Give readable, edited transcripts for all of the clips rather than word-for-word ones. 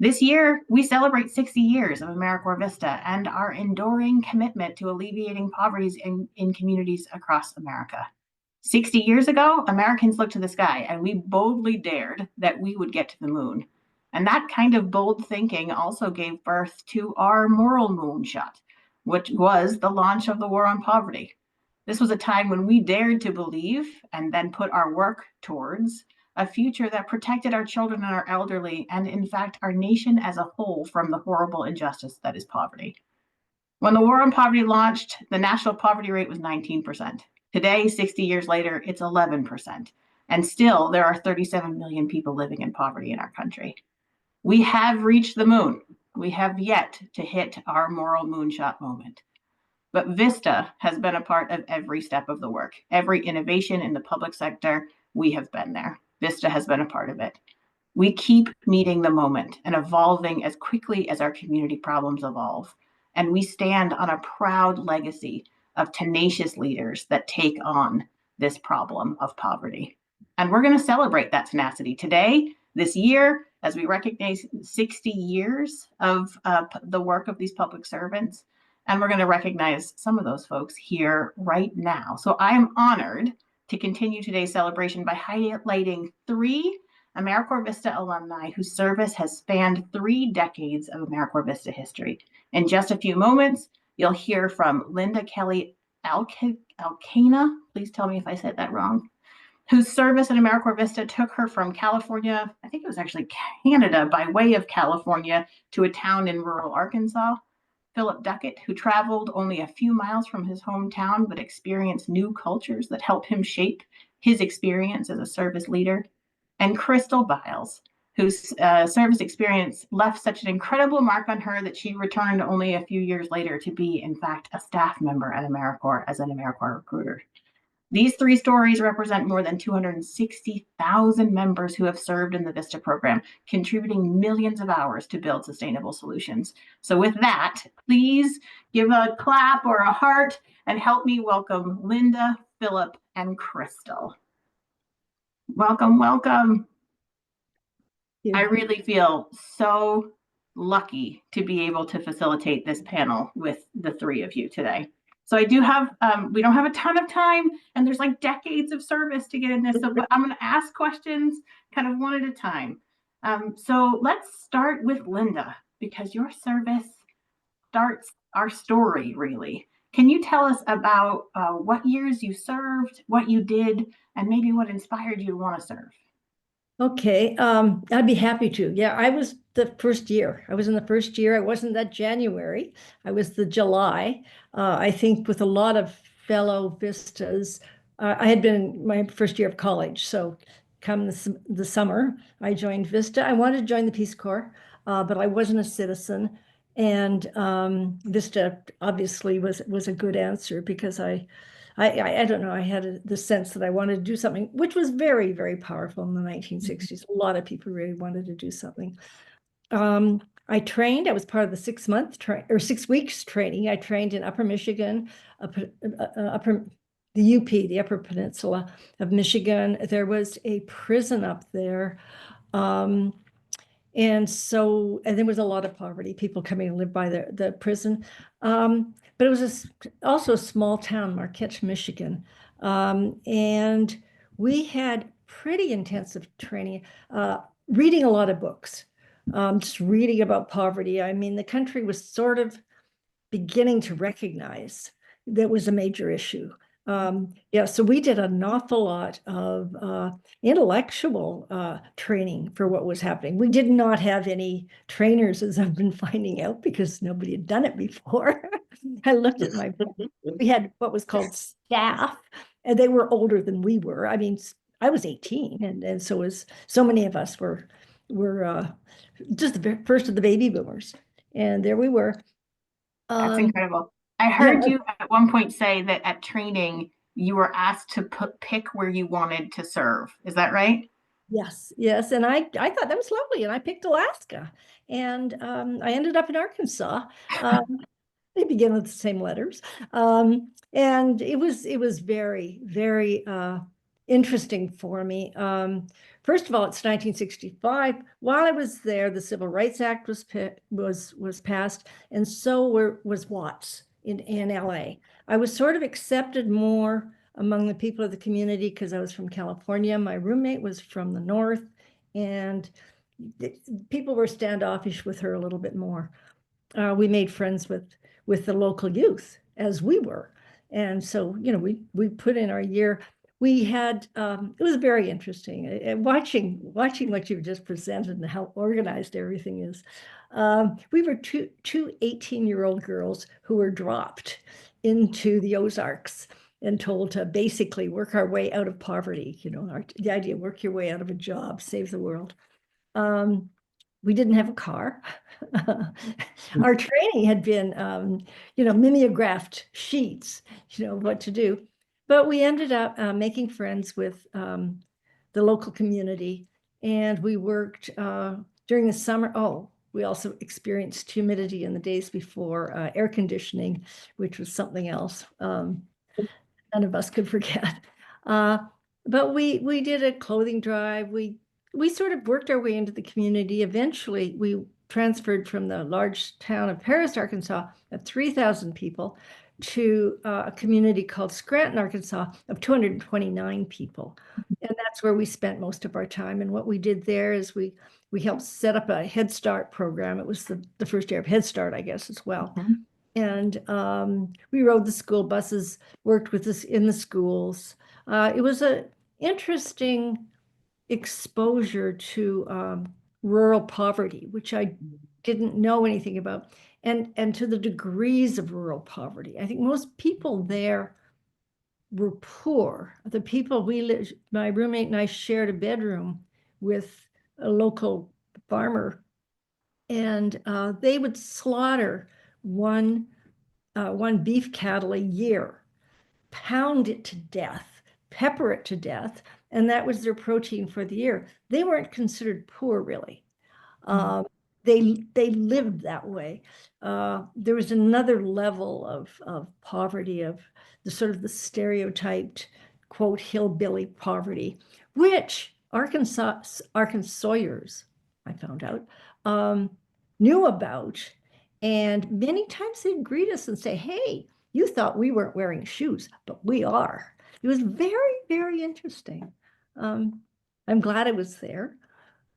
This year, we celebrate 60 years of AmeriCorps VISTA and our enduring commitment to alleviating poverty in communities across America. 60 years ago, Americans looked to the sky and we boldly dared that we would get to the moon. And that kind of bold thinking also gave birth to our moral moonshot, which was the launch of the War on Poverty. This was a time when we dared to believe and then put our work towards a future that protected our children and our elderly, and in fact, our nation as a whole from the horrible injustice that is poverty. When the War on Poverty launched, the national poverty rate was 19%. Today, 60 years later, it's 11%. And still, there are 37 million people living in poverty in our country. We have reached the moon. We have yet to hit our moral moonshot moment. But VISTA has been a part of every step of the work. Every innovation in the public sector, we have been there. VISTA has been a part of it. We keep meeting the moment and evolving as quickly as our community problems evolve. And we stand on a proud legacy of tenacious leaders that take on this problem of poverty. And we're going to celebrate that tenacity today, this year, as we recognize 60 years of the work of these public servants. And we're going to recognize some of those folks here right now. So I am honored to continue today's celebration by highlighting 3 AmeriCorps VISTA alumni whose service has spanned 3 decades of AmeriCorps VISTA history. In just a few moments, you'll hear from Linda Kelly Alcana, please tell me if I said that wrong, whose service in AmeriCorps VISTA took her from California, I think it was actually Canada, by way of California, to a town in rural Arkansas. Philip Duckett, who traveled only a few miles from his hometown, but experienced new cultures that helped him shape his experience as a service leader. And Crystal Biles, whose service experience left such an incredible mark on her that she returned only a few years later to be, in fact, a staff member at AmeriCorps as an AmeriCorps recruiter. These 3 stories represent more than 260,000 members who have served in the VISTA program, contributing millions of hours to build sustainable solutions. So with that, please give a clap or a heart and help me welcome Linda, Philip, and Crystal. Welcome, welcome. I really feel so lucky to be able to facilitate this panel with the 3 of you today. So I do have, we don't have a ton of time, and there's like decades of service to get in this, so but I'm going to ask questions kind of one at a time. So let's start with Linda, because your service starts our story, really. Can you tell us about what years you served, what you did, and maybe what inspired you to want to serve? Okay, I'd be happy to. Yeah, I was the first year. I was in the first year. I wasn't that January. I was the July. I think with a lot of fellow Vistas, I had been my first year of college. So come the summer, I joined Vista. I wanted to join the Peace Corps, but I wasn't a citizen. And Vista obviously was a good answer because I don't know, I had the sense that I wanted to do something, which was very, very powerful in the 1960s. A lot of people really wanted to do something. I trained, I was part of the 6 weeks training. I trained in Upper Michigan, the UP, the Upper Peninsula of Michigan. There was a prison up there. And there was a lot of poverty, people coming to live by the prison. But it was also a small town, Marquette, Michigan. And we had pretty intensive training, reading a lot of books, just reading about poverty. I mean, the country was sort of beginning to recognize that was a major issue. Yeah, so we did an awful lot of intellectual training for what was happening. We did not have any trainers, as I've been finding out, because nobody had done it before. I looked at we had what was called staff, and they were older than we were. I mean, I was 18, and so many of us were just the first of the baby boomers. And there we were. That's incredible. I heard you at one point say that at training, you were asked to pick where you wanted to serve. Is that right? Yes, yes. And I thought that was lovely. And I picked Alaska. And I ended up in Arkansas. They begin with the same letters. And it was very, very interesting for me. First of all, it's 1965. While I was there, the Civil Rights Act was passed, and so was Watts in LA. I was sort of accepted more among the people of the community because I was from California. My roommate was from the north, and people were standoffish with her a little bit more. We made friends with the local youth as we were. And so, we put in our year. We had it was very interesting watching what you've just presented and how organized everything is. We were two 18-year-old girls who were dropped into the Ozarks and told to basically work our way out of poverty. The idea, work your way out of a job, save the world. We didn't have a car. Our training had been, mimeographed sheets, what to do. But we ended up making friends with the local community, and we worked during the summer. Oh, we also experienced humidity in the days before air conditioning, which was something else none of us could forget. But we did a clothing drive. We sort of worked our way into the community. Eventually, we transferred from the large town of Paris, Arkansas, of 3,000 people, to a community called Scranton, Arkansas, of 229 people. And that's where we spent most of our time. And what we did there is we helped set up a Head Start program. It was the first year of Head Start, I guess, as well. Mhm. And we rode the school buses, worked with us in the schools. It was an interesting exposure to rural poverty, which I didn't know anything about, and to the degrees of rural poverty. I think most people there were poor. The people my roommate and I shared a bedroom with a local farmer, and they would slaughter one beef cattle a year, pound it to death, pepper it to death, and that was their protein for the year. They weren't considered poor, really. Uh, they lived that way. There was another level of poverty, of the sort of the stereotyped, quote, hillbilly poverty, which Arkansasians, I found out, knew about. And many times they'd greet us and say, hey, you thought we weren't wearing shoes, but we are. It was very, very interesting. I'm glad I was there.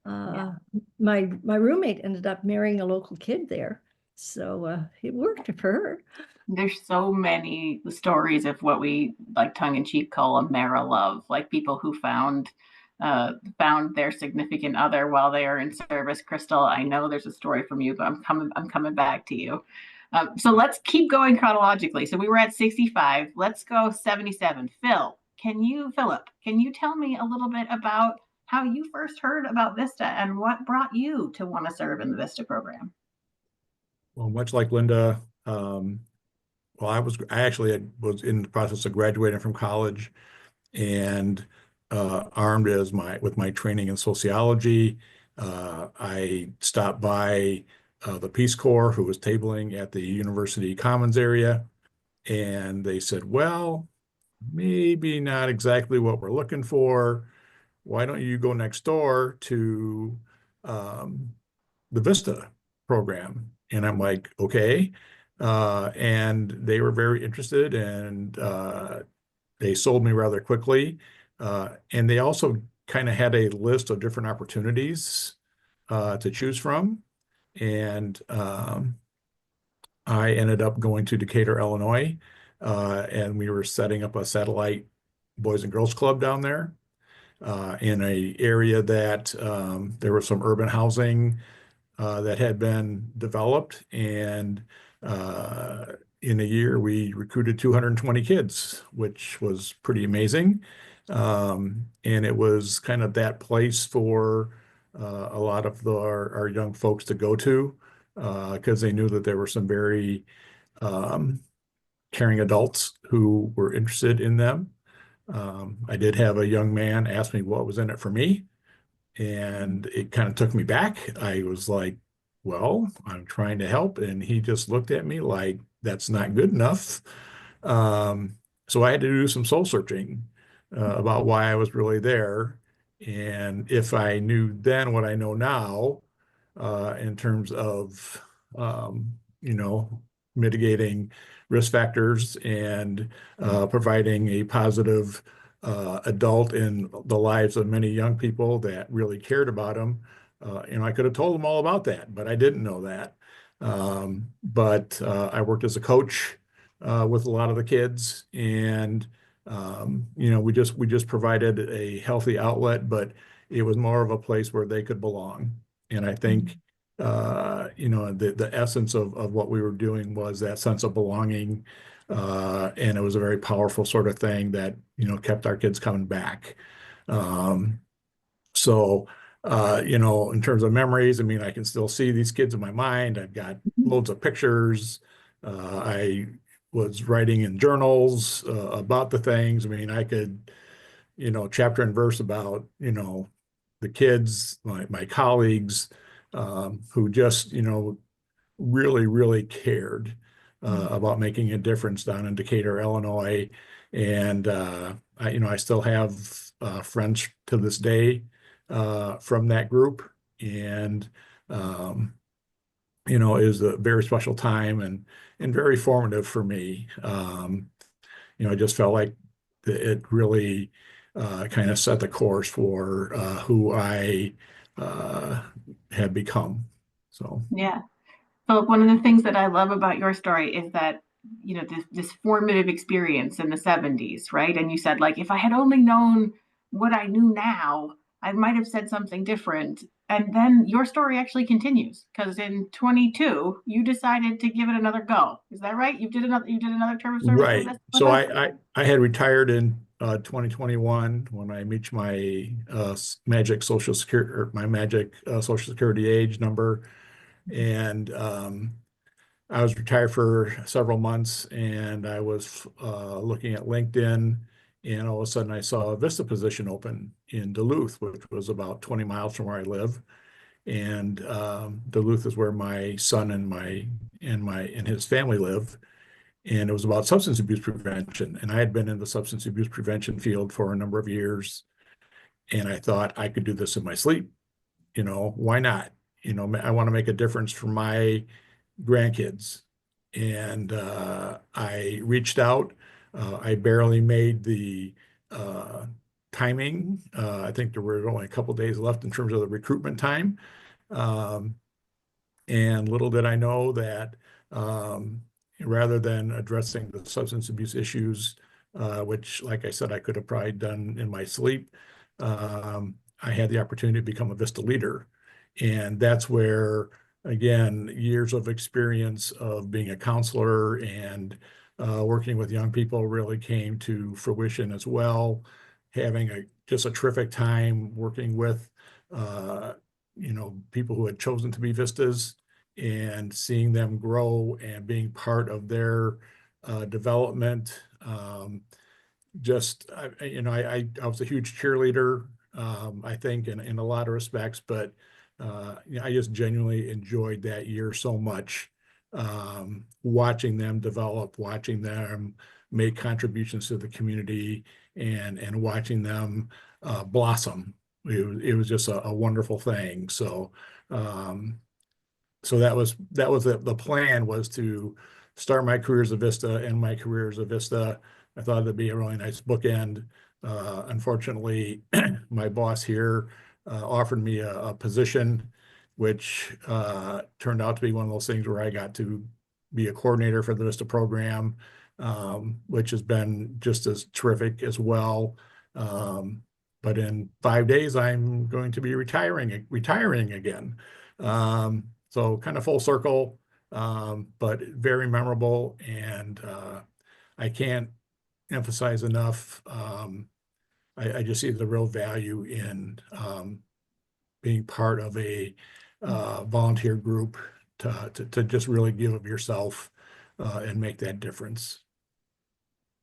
Yeah. My roommate ended up marrying a local kid there, so it worked for her. There's so many stories of what we like tongue in cheek call Amera love, like people who found their significant other while they are in service. Crystal, I know there's a story from you, but I'm coming back to you. So let's keep going chronologically. So we were at 65. Let's go 77. Philip, can you tell me a little bit about how you first heard about VISTA and what brought you to want to serve in the VISTA program? Well, much like Linda, well, I actually was in the process of graduating from college, and armed with my training in sociology, I stopped by the Peace Corps, who was tabling at the University Commons area, and they said, well, maybe not exactly what we're looking for. Why don't you go next door to um, the VISTA program? And I'm like, okay. And they were very interested, and they sold me rather quickly. And they also kind of had a list of different opportunities to choose from. And I ended up going to Decatur, Illinois, and we were setting up a satellite Boys and Girls Club down there in a area that there was some urban housing that had been developed, and in a year we recruited 220 kids, which was pretty amazing. And it was kind of that place for a lot of our young folks to go to because they knew that there were some very um, caring adults who were interested in them. I did have a young man ask me what was in it for me, and it kind of took me back. I was like, well, I'm trying to help. And he just looked at me like, that's not good enough. So I had to do some soul searching about why I was really there. And if I knew then what I know now, in terms of, you know, mitigating risk factors and providing a positive adult in the lives of many young people that really cared about them, you know, I could have told them all about that, but I didn't know that. But I worked as a coach with a lot of the kids, and you know, we just provided a healthy outlet, but it was more of a place where they could belong. And I think you know, the essence of what we were doing was that sense of belonging, and it was a very powerful sort of thing that, you know, kept our kids coming back. Um, so, you know, in terms of memories, I mean, I can still see these kids in my mind. I've got loads of pictures. I was writing in journals about the things. I mean, I could, you know, chapter and verse about, you know, the kids, my colleagues, who just, you know, really, really cared about making a difference down in Decatur, Illinois. And you know, I still have friends to this day from that group, and you know, it was a very special time and very formative for me. You know, I just felt like it really kind of set the course for who I uh, have become. So. Yeah. Philip, one of the things that I love about your story is that, you know, this formative experience in the 70s, right? And you said, like, if I had only known what I knew now, I might have said something different. And then your story actually continues because in 22, you decided to give it another go. Is that right? You did another term of service Right. with So us? I had retired in 2021 when I reached my magic social security, or my magic social security age number. And I was retired for several months, and I was looking at LinkedIn, and all of a sudden I saw a VISTA position open in Duluth, which was about 20 miles from where I live. And Duluth is where my son and his family live. And it was about substance abuse prevention. And I had been in the substance abuse prevention field for a number of years. And I thought I could do this in my sleep. You know, why not? You know, I want to make a difference for my grandkids. And I reached out. I barely made the timing. I think there were only a couple days left in terms of the recruitment time. Um, and little did I know that um, rather than addressing the substance abuse issues, which, like I said, I could have probably done in my sleep, I had the opportunity to become a VISTA leader. And that's where, again, years of experience of being a counselor and working with young people really came to fruition as well. Having just a terrific time working with uh, you know, people who had chosen to be Vistas and seeing them grow and being part of their development. Just, you know, I was a huge cheerleader, I think, in a lot of respects, but you know, I just genuinely enjoyed that year so much, watching them develop, watching them make contributions to the community, and watching them blossom. It was just a wonderful thing. So so that was the plan, was to start my career as a Vista and my career as a Vista. I thought it'd be a really nice bookend. Unfortunately, my boss here offered me a position, which turned out to be one of those things where I got to be a coordinator for the Vista program, which has been just as terrific as well. But in 5 days, I'm going to be retiring again. So kind of full circle, but very memorable. And I can't emphasize enough. I just see the real value in being part of a volunteer group to just really give of yourself and make that difference.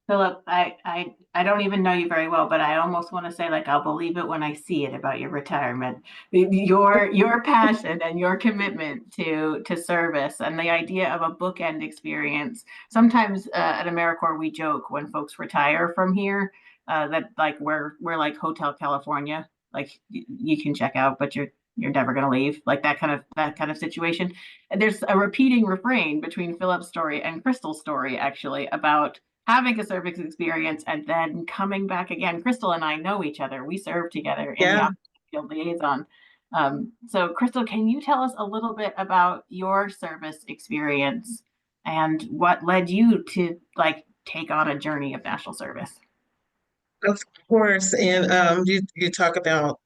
Philip, I don't even know you very well, but I almost want to say, like, I'll believe it when I see it about your retirement. Your passion and your commitment to service and the idea of a bookend experience. Sometimes at AmeriCorps we joke when folks retire from here that, like, we're like Hotel California. like you can check out, but you're never going to leave, like that kind of situation. And there's a repeating refrain between Philip's story and Crystal's story, actually, about having a service experience and then coming back again. Crystal and I know each other. We served together in the Yeah. field liaison. So Crystal, can you tell us a little bit about your service experience and what led you to like take on a journey of national service? Of course, and you talk about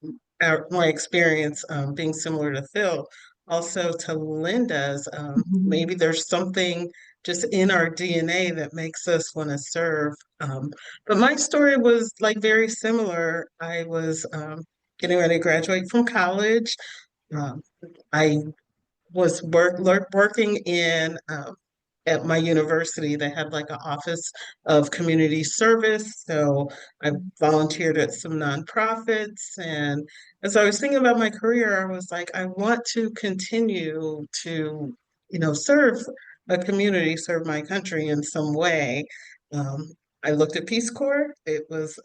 my experience being similar to Phil, also to Linda's. Mhm. Maybe there's something just in our DNA that makes us want to serve. But my story was like very similar. I was getting ready to graduate from college. Um, I was working in at my university. They had like an office of community service. So I volunteered at some nonprofits. And as I was thinking about my career, I was like, I want to continue to, serve a community, serve my country in some way. Um, I looked at Peace Corps. It was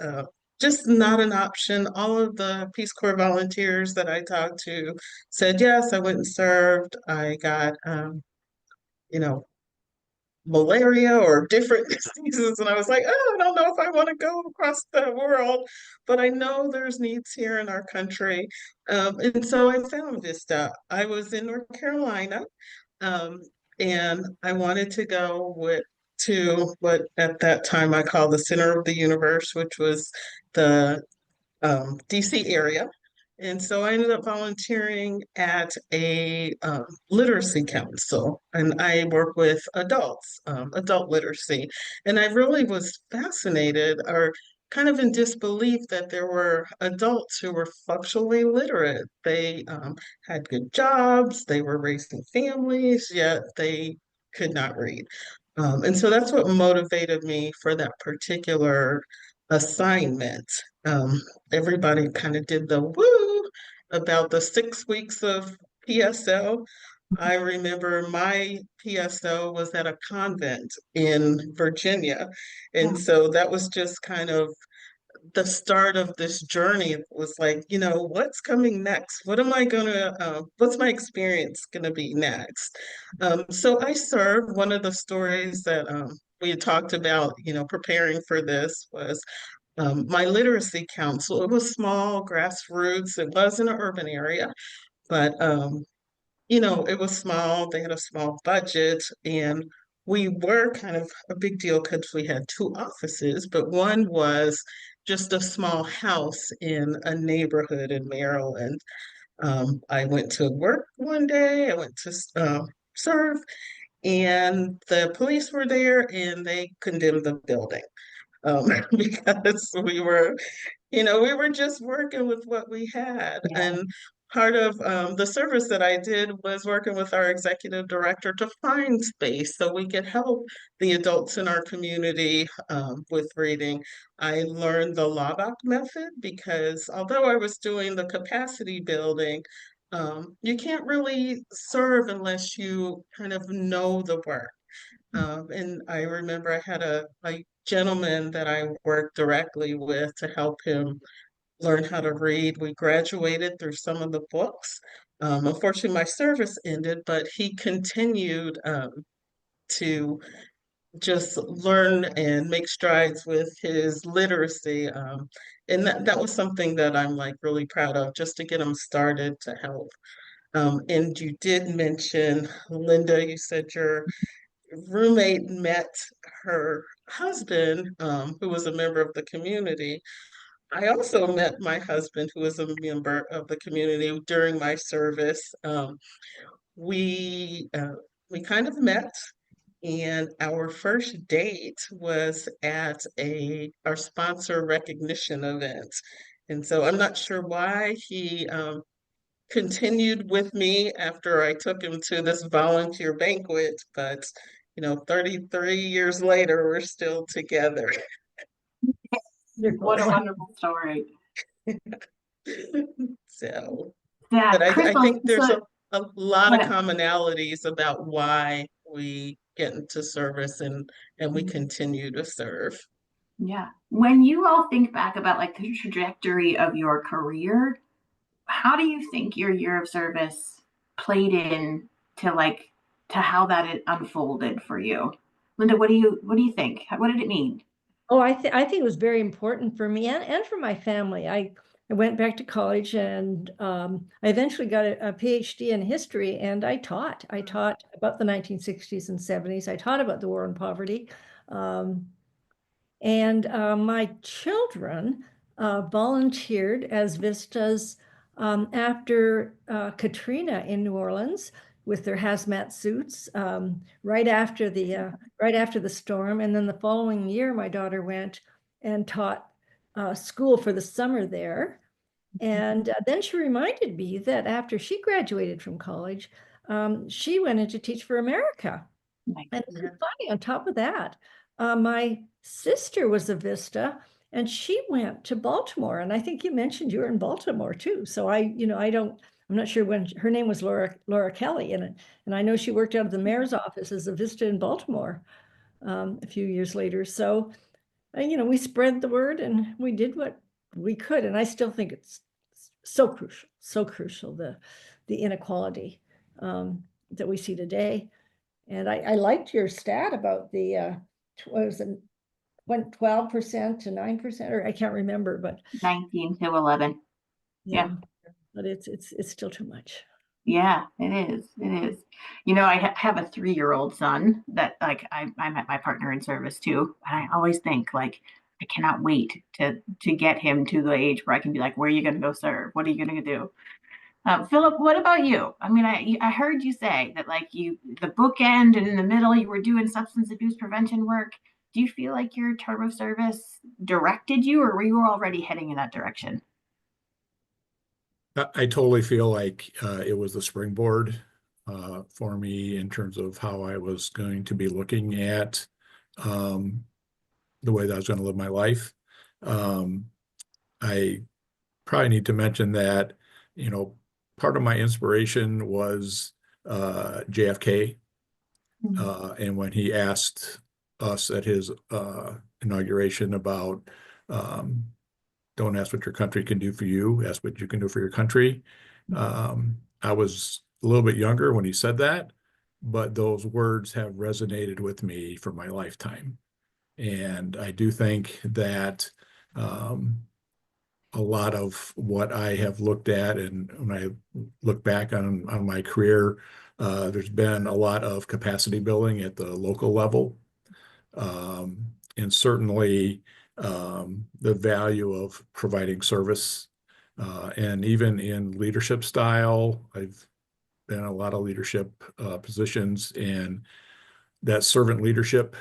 just not an option. All of the Peace Corps volunteers that I talked to said yes. I went and served. I got, you know, malaria or different diseases. And I was like, oh, I don't know if I want to go across the world, but I know there's needs here in our country. And so I found VISTA. I was in North Carolina, um, and I wanted to go to what at that time I called the center of the universe, which was the DC area. And so I ended up volunteering at a literacy council, and I work with adults, adult literacy. And I really was fascinated or kind of in disbelief that there were adults who were functionally literate. They had good jobs, they were raising families, yet they could not read. And so that's what motivated me for that particular assignment. Um, Everybody kind of did the woo about the 6 weeks of PSO. I remember my PSO was at a convent in Virginia. And Yeah. so that was just kind of the start of this journey. It was like, what's coming next? What's my experience going to be next? So I served. One of the stories that we had talked about, preparing for this was my literacy council. It was small, grassroots. It was in an urban area, but it was small. They had a small budget, and we were kind of a big deal because we had two offices, but one was just a small house in a neighborhood in Maryland. I went to work one day. I went to serve, and the police were there, and they condemned the building because we were just working with what we had. Yeah. And part of the service that I did was working with our executive director to find space so we could help the adults in our community with reading. I learned the Laubach method because although I was doing the capacity building, you can't really serve unless you kind of know the work. And I remember I had a gentleman that I worked directly with to help him learn how to read. We graduated through some of the books. Unfortunately, my service ended, but he continued to just learn and make strides with his literacy. And that was something that I'm like really proud of, just to get him started to help. And you did mention, Linda, you said your roommate met her husband, who was a member of the community. I also met my husband, who was a member of the community during my service. We we kind of met, and our first date was at our sponsor recognition event. And so I'm not sure why he continued with me after I took him to this volunteer banquet, but 33 years later, we're still together. What a wonderful story. So, Yeah, but I Crystal, think there's so a lot of yeah. commonalities about why we get into service and we continue to serve. Yeah. When you all think back about like the trajectory of your career, how do you think your year of service played in to to how that it unfolded for you? Linda, what do you think? What did it mean? Oh, I think it was very important for me and for my family. I went back to college and I eventually got a PhD in history, and I taught. I taught about the 1960s and 70s. I taught about the war on poverty. Um, and my children volunteered as Vistas after Katrina in New Orleans with their hazmat suits right after the storm. And then the following year, my daughter went and taught school for the summer there. And then she reminded me that after she graduated from college, she went in to teach for America. Like, And it's funny, on top of that, my sister was a Vista and she went to Baltimore. And I think you mentioned you were in Baltimore too. So I'm not sure when her name was Laura Kelly. And I know she worked out of the mayor's office as a Vista in Baltimore a few years later. So, we spread the word and we did what we could. And I still think it's so crucial, the inequality that we see today. And I liked your stat about the what was it, went 12% to 9%, or I can't remember, but 19 to 11. Yeah. But it's still too much. Yeah, it is. It is. I have a 3-year-old son that I met my partner in service too. And I always think I cannot wait to get him to the age where I can be like, where are you going to go serve? What are you going to do? Philip, what about you? I mean, I heard you say that the bookend and in the middle you were doing substance abuse prevention work. Do you feel like your term of service directed you, or were you already heading in that direction? I totally feel like it was the springboard for me in terms of how I was going to be looking at um, the way that I was going to live my life. Um, I probably need to mention that, part of my inspiration was JFK. And when he asked us at his inauguration about um, don't ask what your country can do for you, ask what you can do for your country. I was a little bit younger when he said that, but those words have resonated with me for my lifetime. And I do think that a lot of what I have looked at, and when I look back on my career, there's been a lot of capacity building at the local level. And certainly the value of providing service. And even in leadership style, I've been in a lot of leadership positions, and that servant leadership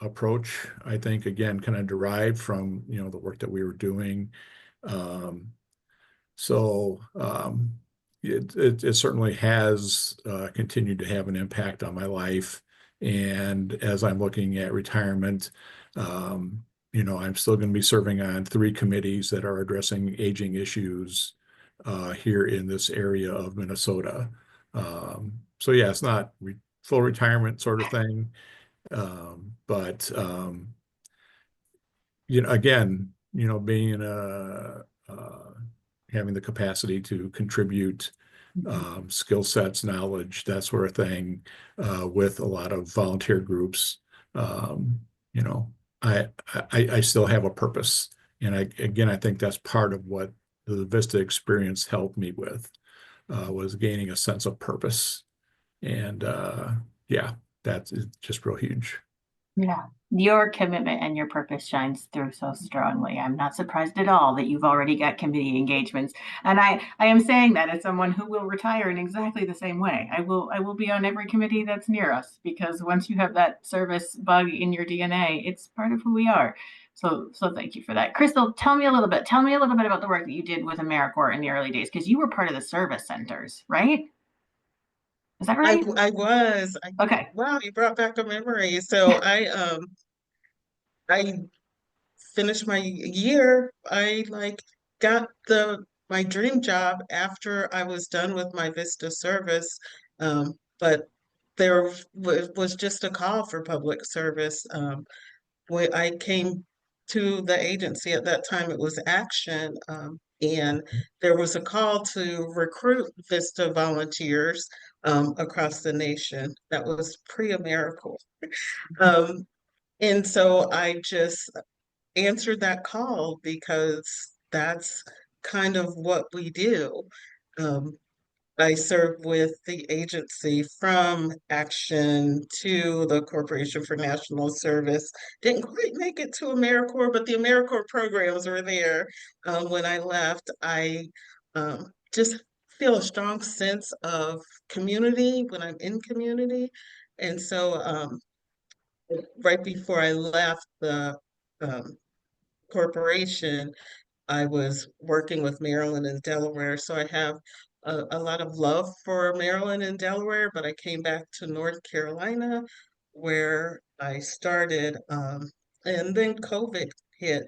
approach, I think, again, kind of derived from, the work that we were doing. Um, so it certainly has continued to have an impact on my life. And as I'm looking at retirement, I'm still going to be serving on 3 committees that are addressing aging issues here in this area of Minnesota. So yeah, it's not full retirement sort of thing, but again, being having the capacity to contribute skill sets, knowledge, that sort of thing, with a lot of volunteer groups. You know, I still have a purpose. And I think that's part of what the Vista experience helped me with, was gaining a sense of purpose. And yeah, that's just real huge. Yeah. Your commitment and your purpose shines through so strongly. I'm not surprised at all that you've already got committee engagements. And I am saying that as someone who will retire in exactly the same way. I will be on every committee that's near us, because once you have that service bug in your DNA, it's part of who we are. So thank you for that. Crystal, tell me a little bit about the work that you did with AmeriCorps in the early days, because you were part of the service centers, right? Is that right? I was. Okay. Wow, you brought back a memory. So I finished my year. I got my dream job after I was done with my Vista service. But there was just a call for public service. When I came to the agency at that time, it was Action. And there was a call to recruit VISTA volunteers across the nation. That was pre-AmeriCorps. Um, and so I just answered that call because that's kind of what we do. Um, I served with the agency from Action to the Corporation for National Service. Didn't quite make it to AmeriCorps, but the AmeriCorps programs were there. When I left, I just feel a strong sense of community when I'm in community. And so right before I left the um, corporation, I was working with Maryland and Delaware, so I have a lot of love for Maryland and Delaware, but I came back to North Carolina where I started, and then COVID hit.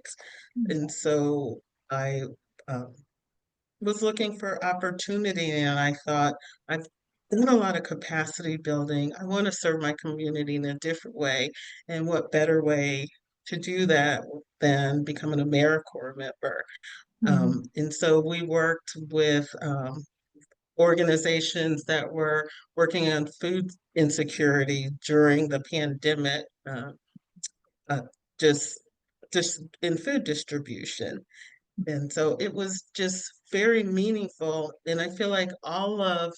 And so I um, was looking for opportunity, and I thought, I've done a lot of capacity building. I want to serve my community in a different way. And what better way to do that than become an AmeriCorps member? And so we worked with organizations that were working on food insecurity during the pandemic, uh, just just in food distribution. And so it was just very meaningful. And I feel like all of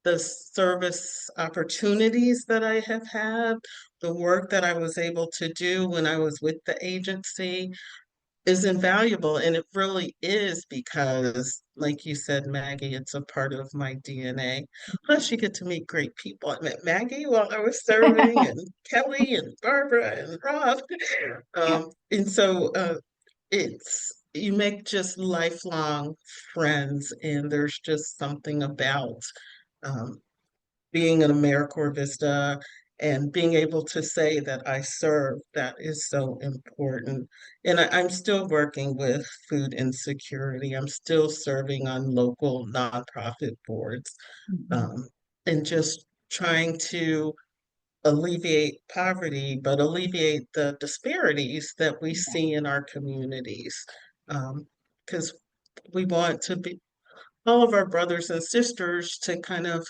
the service opportunities that I have had, the work that I was able to do when I was with the agency, is invaluable. And it really is because, like you said, Maggie, it's a part of my DNA. Plus, you get to meet great people. I met Maggie while I was serving, and Kelly, and Barbara, and Rob. Yeah. And so you make just lifelong friends, and there's just something about um, being an AmeriCorps Vista and being able to say that I serve, that is so important. And I'm still working with food insecurity. I'm still serving on local nonprofit boards, um, and just trying to alleviate poverty, but alleviate the disparities that we see in our communities. Because we want to be all of our brothers and sisters to kind of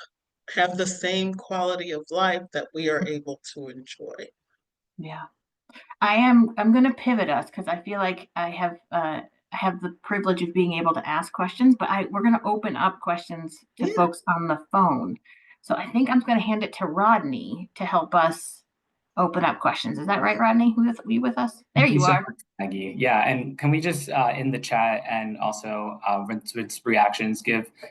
have the same quality of life that we are able to enjoy. Yeah. I'm going to pivot us because I feel like I have the privilege of being able to ask questions, but we're going to open up questions to Yeah. folks on the phone. So I think I'm going to hand it to Rodney to help us open up questions. Is that right, Rodney? Are you with us? There Thank you you so are. much, Maggie. Yeah, and can we just in the chat and also with reactions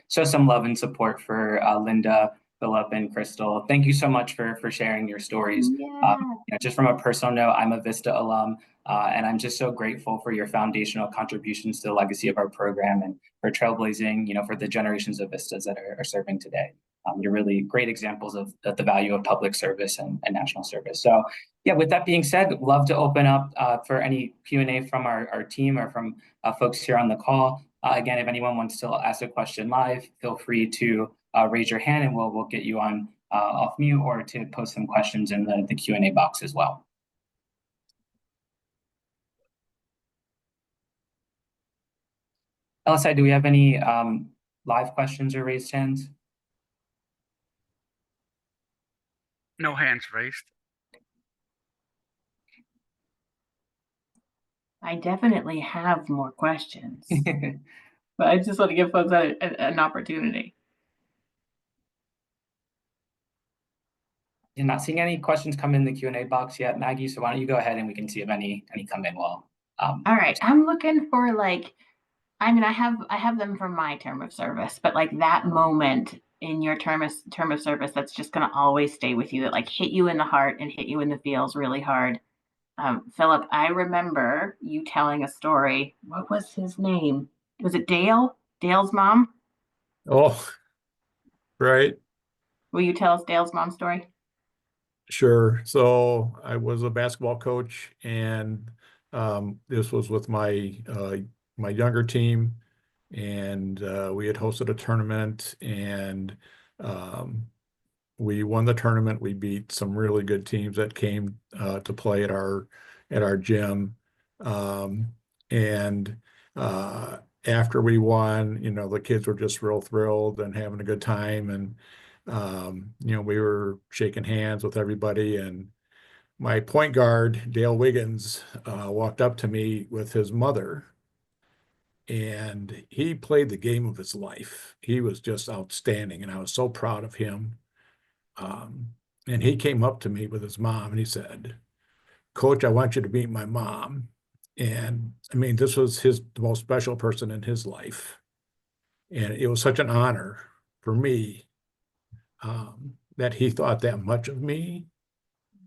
show some love and support for Linda, Philip, and Crystal. Thank you so much for sharing your stories. Yeah. Just from a personal note, I'm a VISTA alum, and I'm just so grateful for your foundational contributions to the legacy of our program and for trailblazing, for the generations of VISTAs that are serving today. You're really great examples of the value of public service and national service. So yeah, with that being said, love to open up for any Q&A from our team or from folks here on the call. Again, if anyone wants to ask a question live, feel free to raise your hand and we'll get you on off mute, or to post some questions in the Q&A box as well. LSI, do we have any live questions or raised hands? No hands raised. I definitely have more questions, but I just want to give folks an opportunity. You're not seeing any questions come in the Q&A box yet, Maggie, so why don't you go ahead and we can see if any come in while. All right, I'm looking for I mean, I have them from my term of service, but like that moment in your term of service that's just going to always stay with you, that like hit you in the heart and hit you in the feels really hard. Philip, I remember you telling a story. What was his name? Was it Dale? Dale's mom? Oh, right. Will you tell us Dale's mom story? Sure. So I was a basketball coach, and this was with my younger team, and we had hosted a tournament, and we won the tournament. We beat some really good teams that came to play at our gym, and after we won, the kids were just real thrilled and having a good time. And, we were shaking hands with everybody. And my point guard, Dale Wiggins, walked up to me with his mother, and he played the game of his life. He was just outstanding, and I was so proud of him. Um, and he came up to me with his mom and he said, "Coach, I want you to meet my mom." And I mean, this was the most special person in his life. And it was such an honor for me that he thought that much of me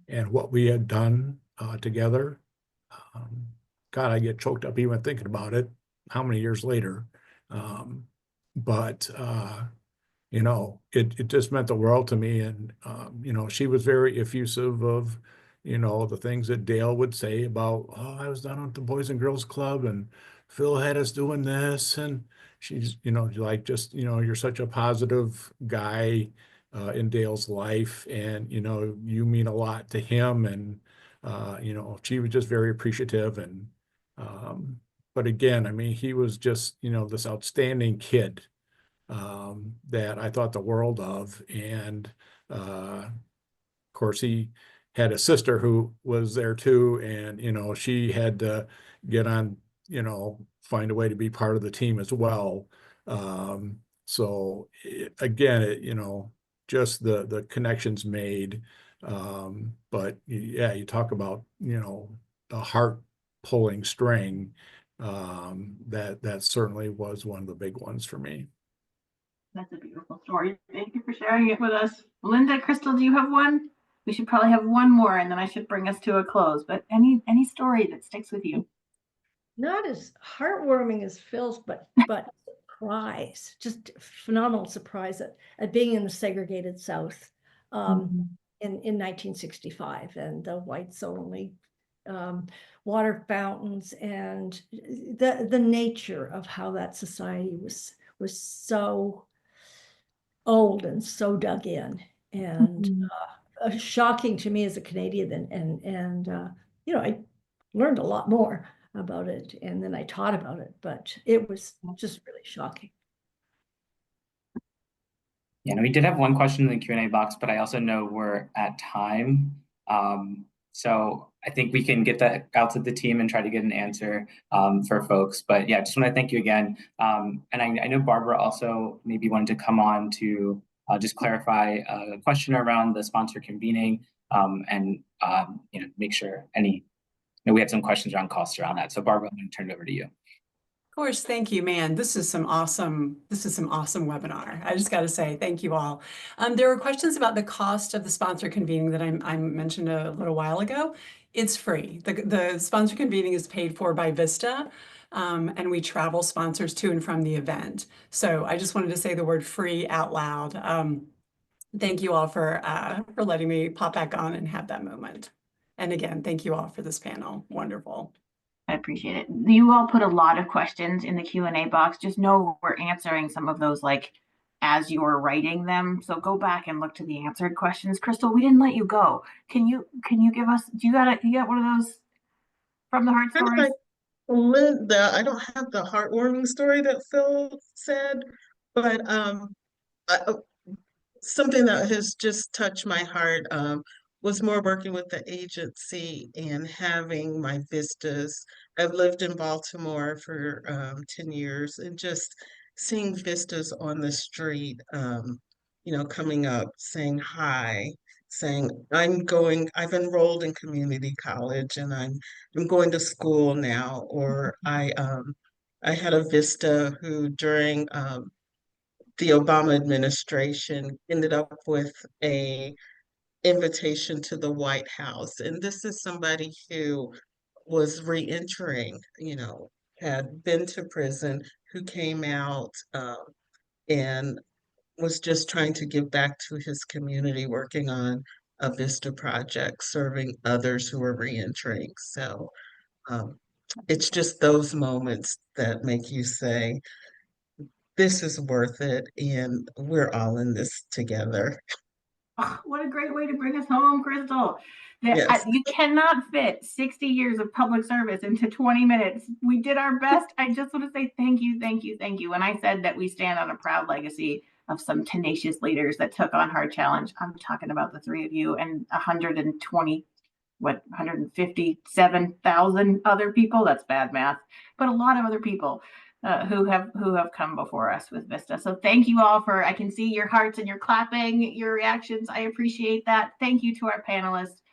and what we had done together. Um, God, I get choked up even thinking about it, how many years later. Um, but it just meant the world to me. And, she was very effusive of, the things that Dale would say about, "Oh, I was down at the Boys and Girls Club and Phil had us doing this." And she's, like, just, you're such a positive guy in Dale's life. And, you mean a lot to him. And, she was just very appreciative. And, but again, I mean, he was just, this outstanding kid that I thought the world of. And of course, he had a sister who was there too. And, she had to get on, find a way to be part of the team as well. So again, just the connections made. But yeah, you talk about, a heart pulling string. That certainly was one of the big ones for me. That's a beautiful story. Thank you for sharing it with us. Linda, Crystal, do you have one? We should probably have one more, and then I should bring us to a close. But any story that sticks with you? Not as heartwarming as Phil's, but surprise, just phenomenal surprise at being in the segregated South in 1965, and the whites only water fountains, and the nature of how that society was so old and so dug in, and shocking to me as a Canadian. And I learned a lot more about it, and then I taught about it, but it was just really shocking. Yeah, and we did have one question in the Q&A box, but I also know we're at time. So I think we can get that out to the team and try to get an answer for folks. But yeah, just want to thank you again. And I know Barbara also maybe wanted to come on to just clarify a question around the sponsor convening and make sure we had some questions around costs around that. So Barbara, I'm going to turn it over to you. Of course, thank you, man. This is some awesome webinar. I just got to say thank you all. There were questions about the cost of the sponsor convening that I mentioned a little while ago. It's free. The sponsor convening is paid for by VISTA, and we travel sponsors to and from the event. So I just wanted to say the word free out loud. Thank you all for letting me pop back on and have that moment. And again, thank you all for this panel. Wonderful. I appreciate it. You all put a lot of questions in the Q&A box. Just know we're answering some of those as you were writing them. So go back and look to the answered questions. Crystal, we didn't let you go. Can you give us, you got one of those from the heart stories? Like Linda, I don't have the heartwarming story that Phil said, but something that has just touched my heart was more working with the agency and having my vistas. I've lived in Baltimore for 10 years, and just seeing vistas on the street, coming up, saying hi, saying, I've enrolled in community college and I'm going to school now. Or I had a vista who during the Obama administration ended up with a invitation to the White House. And this is somebody who was reentering, had been to prison, who came out and was just trying to give back to his community, working on a VISTA project, serving others who are reentering. So it's just those moments that make you say, this is worth it, and we're all in this together. Oh, what a great way to bring us home, Crystal. Yes. You cannot fit 60 years of public service into 20 minutes. We did our best. I just want to say thank you, thank you, thank you. When I said that we stand on a proud legacy of some tenacious leaders that took on hard challenge, I'm talking about the three of you and 157,000 other people. That's bad math, but a lot of other people who have come before us with VISTA. So thank you all for, I can see your hearts and you're clapping, your reactions. I appreciate that. Thank you to our panelists.